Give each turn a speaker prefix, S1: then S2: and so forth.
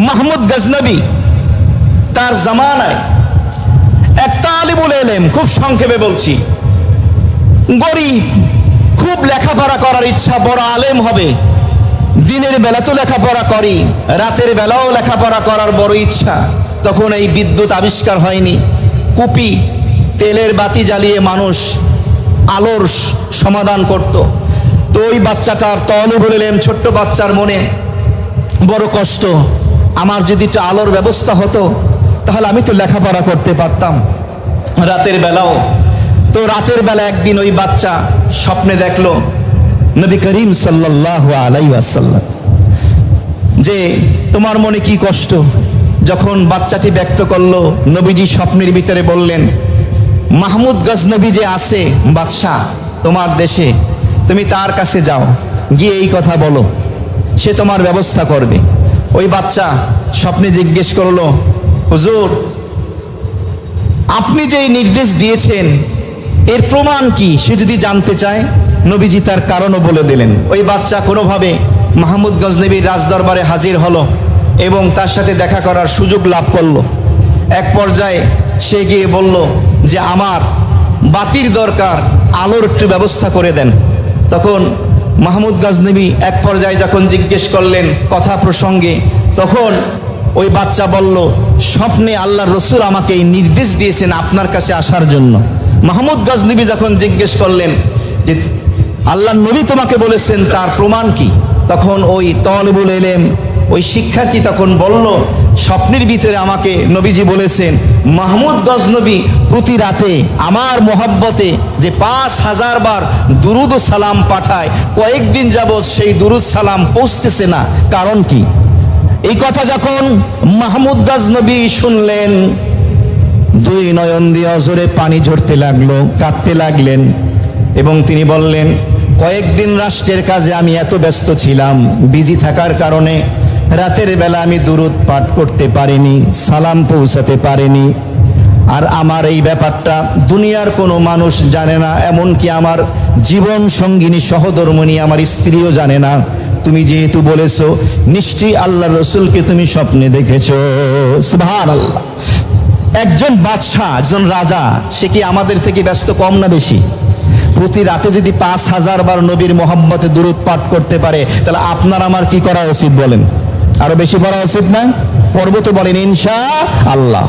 S1: মাহমুদ গজনবী তার জামানায় এক তালিবুল ইলম, খুব সংক্ষেপে বলছি, গরিব, খুব লেখাপড়া করার ইচ্ছা, বড় আলেম হবে, দিনের বেলা তো লেখাপড়া করি, রাতের বেলাও লেখাপড়া করার বড় ইচ্ছা। তখন এই বিদ্যুৎ আবিষ্কার হয়নি, কুপি তেলের বাতি জ্বালিয়ে মানুষ আলোর সমাধান করত। তো ওই বাচ্চাটার, তালিবুল ইলম ছোট্ট বাচ্চার মনে বড় কষ্ট, আমার যদি একটু আলোর ব্যবস্থা হতো তাহলে আমি তো লেখাপড়া করতে পারতাম রাতের বেলাও। তো রাতের বেলা একদিন ওই বাচ্চা স্বপ্নে দেখলো নবী করিম সাল্লাল্লাহু আলাইহি ওয়াসাল্লাম, যে তোমার মনে কি কষ্ট। যখন বাচ্চাটি ব্যক্ত করলো, নবীজি স্বপ্নের ভিতরে বললেন, মাহমুদ গজনবী যে আছে বাদশাহ তোমার দেশে, তুমি তার কাছে যাও, গিয়ে এই কথা বলো, সে তোমার ব্যবস্থা করবে। ওই বাচ্চা স্বপ্নে জিজ্ঞেস করলো, হুজুর আপনি যে নির্দেশ দিয়েছেন এর প্রমাণ কি, সে যদি জানতে চায়। নবীজি তার কারণও বলে দিলেন। ওই বাচ্চা কোনোভাবে মাহমুদ গজনবীর রাজদরবারে হাজির হলো এবং তার সাথে দেখা করার সুযোগ লাভ করলো। এক পর্যায়ে সে গিয়ে বলল যে আমার বাতির দরকার, আলোর একটু ব্যবস্থা করে দেন। তখন মাহমুদ গজনবী এক পর্যায়ে যখন জিজ্ঞেস করলেন কথা প্রসঙ্গে, তখন ওই বাচ্চা বলল, স্বপ্নে আল্লাহর রসুল আমাকে এই নির্দেশ দিয়েছেন আপনার কাছে আসার জন্য। মাহমুদ গজনবী যখন জিজ্ঞেস করলেন যে আল্লাহর নবী তোমাকে বলেছেন, তার প্রমাণ কি, তখন ওই তালিবুল ইলম, ওই শিক্ষার্থী তখন বলল, স্বপ্নের ভিতরে আমাকে নবীজি বলেছেন মাহমুদ গজনবী প্রতি রাতে আমার মোহাব্বতে যে ৫,০০০ বার দুরুদ ও সালাম পাঠায়, কয়েকদিন যাবৎ সেই দুরুদ সালাম পৌঁছতেছে না, কারণ কি? এই কথা যখন মাহমুদ গজনবী শুনলেন, দুই নয়ন দিয়ে অজরে পানি ঝরতে লাগলো, কাঁদতে লাগলেন এবং তিনি বললেন, কয়েকদিন রাষ্ট্রের কাজে আমি এত ব্যস্ত ছিলাম, বিজি থাকার কারণে রাতের বেলা আমি দুরুদ পাঠ করতে পারিনি, সালাম পৌঁছাতে পারিনি। আর আমার এই ব্যাপারটা দুনিয়ার কোনো মানুষ জানে না, এমনকি আমার জীবন সঙ্গিনী সহধর্মিণী আমার স্ত্রীও জানে না। তুমি যেহেতু বলেছো, নিশ্চয়ই আল্লাহ রসুলকে তুমি স্বপ্নে দেখেছো। সুবহানাল্লাহ। একজন বাদশাহ, একজন রাজা, সে কি আমাদের থেকে ব্যস্ত কম না বেশি? প্রতি রাতে যদি ৫,০০০ বার নবীর মোহাম্মতে দুরূদ পাঠ করতে পারে, তাহলে আপনার আমার কি করা উচিত বলেন? আরো বেশি করা উচিত না? পর্বত বলেন ইনশাআল্লাহ।